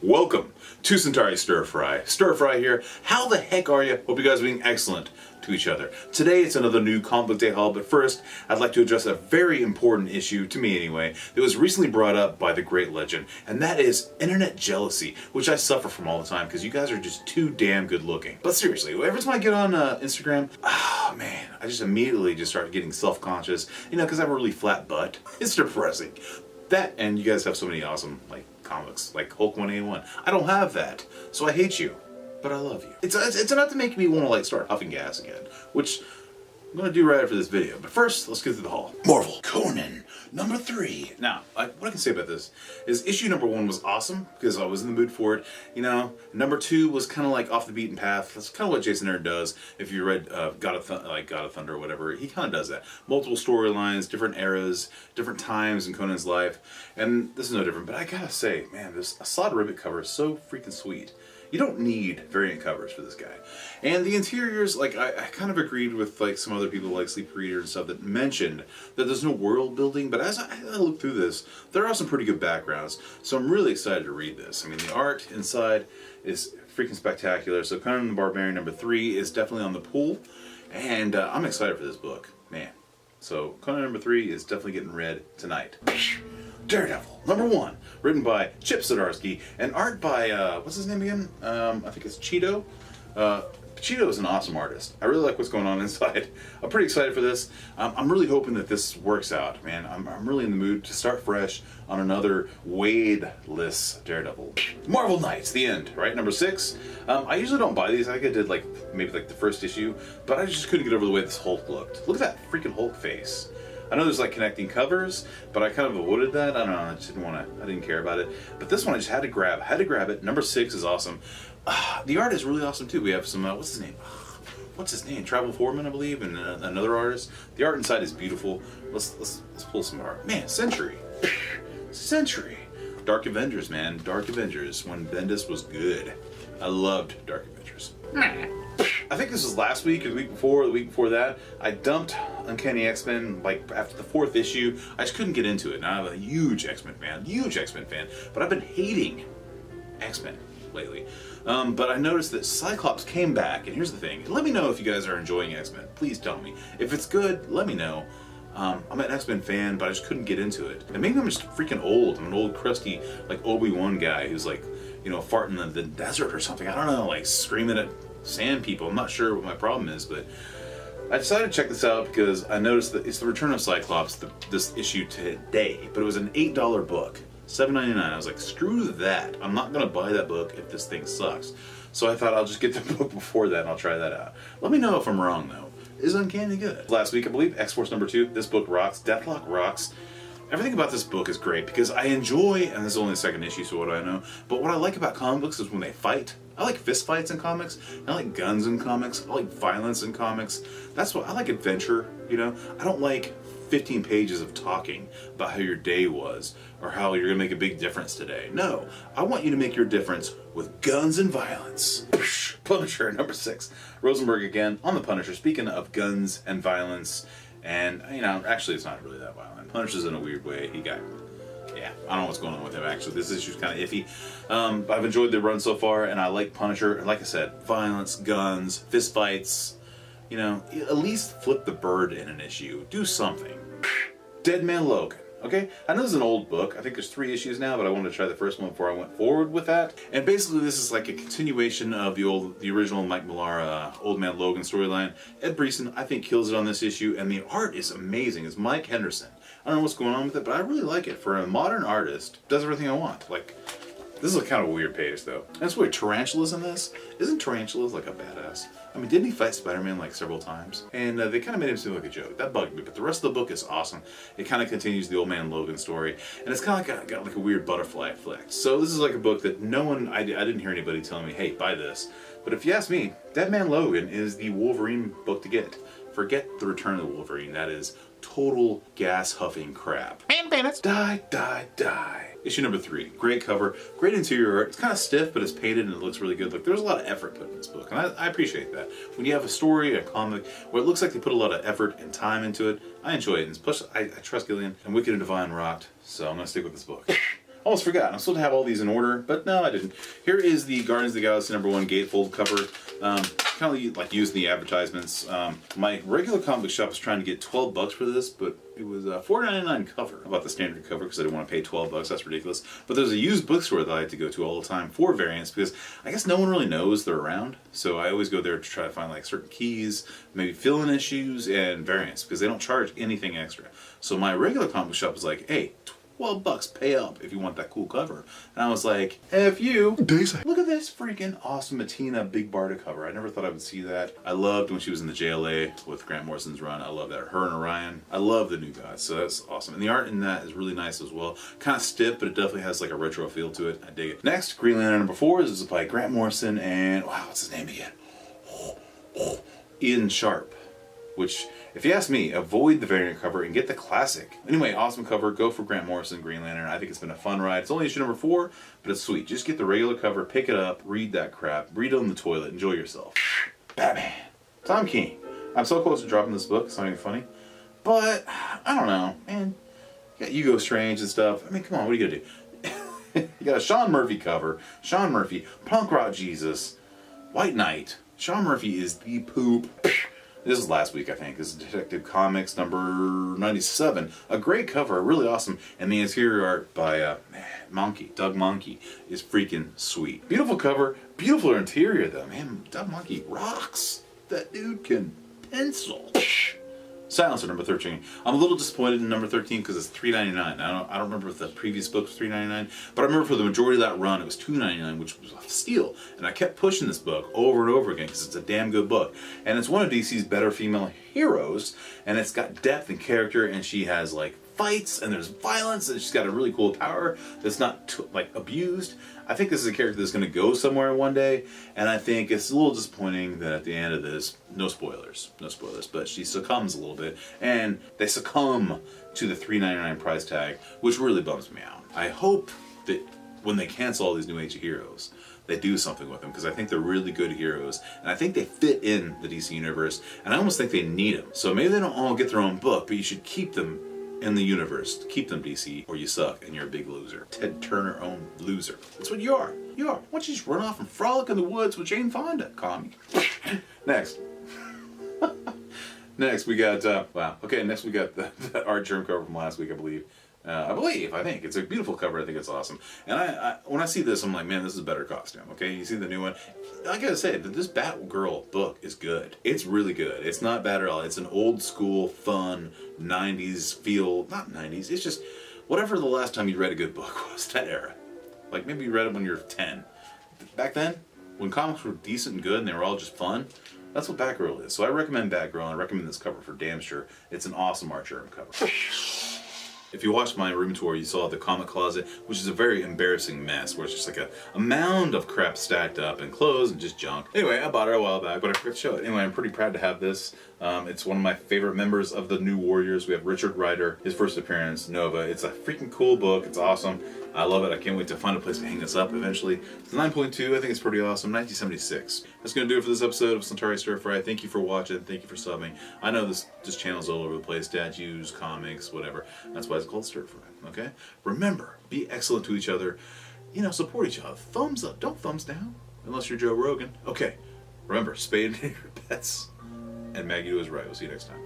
Welcome to Centauri Stir Fry. Stir Fry here. How the heck are you? Hope you guys are being excellent to each other. Today it's another new Comic Book Day haul, but first I'd like to address a very important issue, to me anyway, that was recently brought up by the great legend, and that is internet jealousy, which I suffer from all the time because you guys are just too damn good looking. But seriously, every time I get on Instagram, man, I just immediately just start getting self-conscious, because I have a really flat butt. It's depressing. That, and you guys have so many awesome, comics, like Hulk 181. I don't have that, so I hate you, but I love you. It's enough to make me want to, start huffing gas again, which I'm going to do right after this video. But first, let's get through the haul. Marvel Conan #3. Now, what I can say about this is issue #1 was awesome, because I was in the mood for it. #2 was kind of off the beaten path. That's kind of what Jason Aaron does. If you read God of Thunder or whatever, he kind of does that. Multiple storylines, different eras, different times in Conan's life. And this is no different, but I gotta say, man, this Assad Ribbit cover is so freaking sweet. You don't need variant covers for this guy. And the interiors, I kind of agreed with some other people like Sleep Reader and stuff that mentioned that there's no world building, but as I look through this, there are some pretty good backgrounds. So I'm really excited to read this. I mean, the art inside is freaking spectacular. So Conan the Barbarian #3 is definitely on the pool, and I'm excited for this book, man. So Conan #3 is definitely getting read tonight. Daredevil #1, written by Chip Zdarsky and art by what's his name again? I think it's Cheeto. Cheeto is an awesome artist. I really like what's going on inside. I'm pretty excited for this. I'm really hoping that this works out, man. I'm really in the mood to start fresh on another Wade-less Daredevil. Marvel Knights, the end, right? #6. I usually don't buy these. I think I did maybe the first issue, but I just couldn't get over the way this Hulk looked. Look at that freaking Hulk face. I know there's connecting covers, but I kind of avoided that. I don't know, I just I didn't care about it. But this one I just had to grab it. #6 is awesome. The art is really awesome too. We have some, what's his name? Travel Foreman, I believe, and another artist. The art inside is beautiful. Let's pull some art. Man, Century. Century. Dark Avengers, man. Dark Avengers, when Bendis was good. I loved Dark Avengers. I think this was last week or the week before that. I dumped Uncanny X-Men after the 4th issue. I just couldn't get into it. And I'm a huge X-Men fan, but I've been hating X-Men lately. But I noticed that Cyclops came back, and here's the thing. Let me know if you guys are enjoying X-Men. Please tell me. If it's good, let me know. I'm an X-Men fan, but I just couldn't get into it. And maybe I'm just freaking old. I'm an old, crusty, Obi-Wan guy who's farting in the desert or something. I don't know, screaming at sand people. I'm not sure what my problem is, but I decided to check this out because I noticed that it's the Return of Cyclops, this issue today, but it was an $8 book, $7.99. I was like, screw that. I'm not going to buy that book if this thing sucks. So I thought I'll just get the book before that and I'll try that out. Let me know if I'm wrong, though. Is Uncanny good? Last week, I believe, X-Force #2. This book rocks. Deathlock rocks. Everything about this book is great because I enjoy, and this is only the 2nd issue, so what do I know? But what I like about comic books is when they fight. I like fist fights in comics. I like guns in comics. I like violence in comics. That's what I like. Adventure. I don't like 15 pages of talking about how your day was or how you're gonna make a big difference today. No, I want you to make your difference with guns and violence. Punisher #6. Rosenberg again on the Punisher. Speaking of guns and violence, and actually it's not really that violent. Punisher's in a weird way. I don't know what's going on with him actually. This issue's kind of iffy. I've enjoyed the run so far, and I like Punisher. And like I said, violence, guns, fist fights. At least flip the bird in an issue. Do something. Dead Man Logan. Okay, I know this is an old book. I think there's 3 issues now, but I wanted to try the first one before I went forward with that. And basically, this is a continuation of the original Mike Millar Old Man Logan storyline. Ed Brisson, I think, kills it on this issue, and the art is amazing. It's Mike Henderson. I don't know what's going on with it, but I really like it. For a modern artist, does everything I want. This is kind of a weird page, though. That's weird. Tarantula's in this. Isn't Tarantula's a badass? I mean, didn't he fight Spider-Man several times? And they kind of made him seem like a joke. That bugged me, but the rest of the book is awesome. It kind of continues the Old Man Logan story, and it's kind of got a weird butterfly effect. So this is a book that I didn't hear anybody telling me, hey, buy this. But if you ask me, Dead Man Logan is the Wolverine book to get. Forget the Return of the Wolverine. That is total gas-huffing crap. And bandits. Die, die, die. Issue #3. Great cover, great interior art. It's kind of stiff, but it's painted and it looks really good. There's a lot of effort put in this book, and I appreciate that. When you have a story, a comic, where it looks like they put a lot of effort and time into it, I enjoy it. And plus, I trust Gillian, and Wicked and Divine rocked, so I'm going to stick with this book. Almost forgot. I'm supposed to have all these in order, but no, I didn't. Here is the Guardians of the Galaxy #1 gatefold cover. Kind of like used in the advertisements. My regular comic shop was trying to get $12 for this, but it was a $4.99 cover. I bought the standard cover because I didn't want to pay $12. That's ridiculous. But there's a used bookstore that I like to go to all the time for variants because I guess no one really knows they're around. So I always go there to try to find like certain keys, maybe fill-in issues, and variants because they don't charge anything extra. So my regular comic shop was like, hey, $12, pay up if you want that cool cover. And I was like, F you. Daisy. Look at this freaking awesome Matina Big Barda cover. I never thought I would see that. I loved when she was in the JLA with Grant Morrison's run. I love that. Her and Orion. I love the New Gods, so that's awesome. And the art in that is really nice as well. Kind of stiff, but it definitely has like a retro feel to it. I dig it. Next, Green Lantern #4. This is by Grant Morrison and, wow, what's his name again? Ian Sharp. Which, if you ask me, avoid the variant cover and get the classic. Anyway, awesome cover. Go for Grant Morrison, Green Lantern. I think it's been a fun ride. It's only issue #4, but it's sweet. Just get the regular cover, pick it up, read that crap, read it on the toilet, enjoy yourself. Batman. Tom King. I'm so close to dropping this book, it's not even funny. But, I don't know, man. You got Hugo Strange and stuff. I mean, come on, what are you gonna do? You got a Sean Murphy cover. Sean Murphy, Punk Rock Jesus, White Knight. Sean Murphy is the poop. This is last week, I think. This is Detective Comics #97. A great cover, really awesome. And the interior art by Doug Monkey is freaking sweet. Beautiful cover, beautiful interior though. Man, Doug Monkey rocks. That dude can pencil. Silencer #13. I'm a little disappointed in #13 because it's $3.99. I don't remember if the previous book was $3.99, but I remember for the majority of that run it was $2.99, which was a steal. And I kept pushing this book over and over again because it's a damn good book. And it's one of DC's better female heroes, and it's got depth and character, and she has like fights and there's violence, and she's got a really cool power that's not like abused. I think this is a character that's going to go somewhere one day, and I think it's a little disappointing that at the end of this, no spoilers, but she succumbs a little bit, and they succumb to the $3.99 price tag, which really bums me out. I hope that when they cancel all these New Age heroes, they do something with them, because I think they're really good heroes, and I think they fit in the DC universe, and I almost think they need them. So maybe they don't all get their own book, but you should keep them in the universe. Keep them, DC, or you suck and you're a big loser. Ted Turner owned loser. That's what you are. You are. Why don't you just run off and frolic in the woods with Jane Fonda? Comic. Next. Next we got, next we got the Art Germ cover from last week, I believe. I think. It's a beautiful cover. I think it's awesome. And I when I see this, I'm like, man, this is a better costume. Okay, you see the new one? I gotta say, that this Batgirl book is good. It's really good. It's not bad at all. It's an old school, fun, 90s feel. Not 90s. It's just whatever the last time you read a good book was, that era. Like maybe you read it when you were 10. Back then, when comics were decent and good and they were all just fun, that's what Batgirl is. So I recommend Batgirl, and I recommend this cover for damn sure. It's an awesome Art Germ cover. If you watched my room tour, you saw the comic closet, which is a very embarrassing mess, where it's just like a mound of crap stacked up and clothes and just junk. Anyway, I bought it a while back, but I forgot to show it. Anyway, I'm pretty proud to have this. It's one of my favorite members of the New Warriors. We have Richard Rider, his first appearance, Nova. It's a freaking cool book. It's awesome. I love it. I can't wait to find a place to hang this up eventually. It's a 9.2. I think it's pretty awesome. 1976. That's going to do it for this episode of Centauri Stir Fry. Thank you for watching. Thank you for subbing. I know this channel's all over the place. Statues, comics, whatever. That's why it's called Stir Fry. Okay? Remember, be excellent to each other. You know, support each other. Thumbs up. Don't thumbs down. Unless you're Joe Rogan. Okay. Remember, spay and neuter your pets. And Maggie was right. We'll see you next time.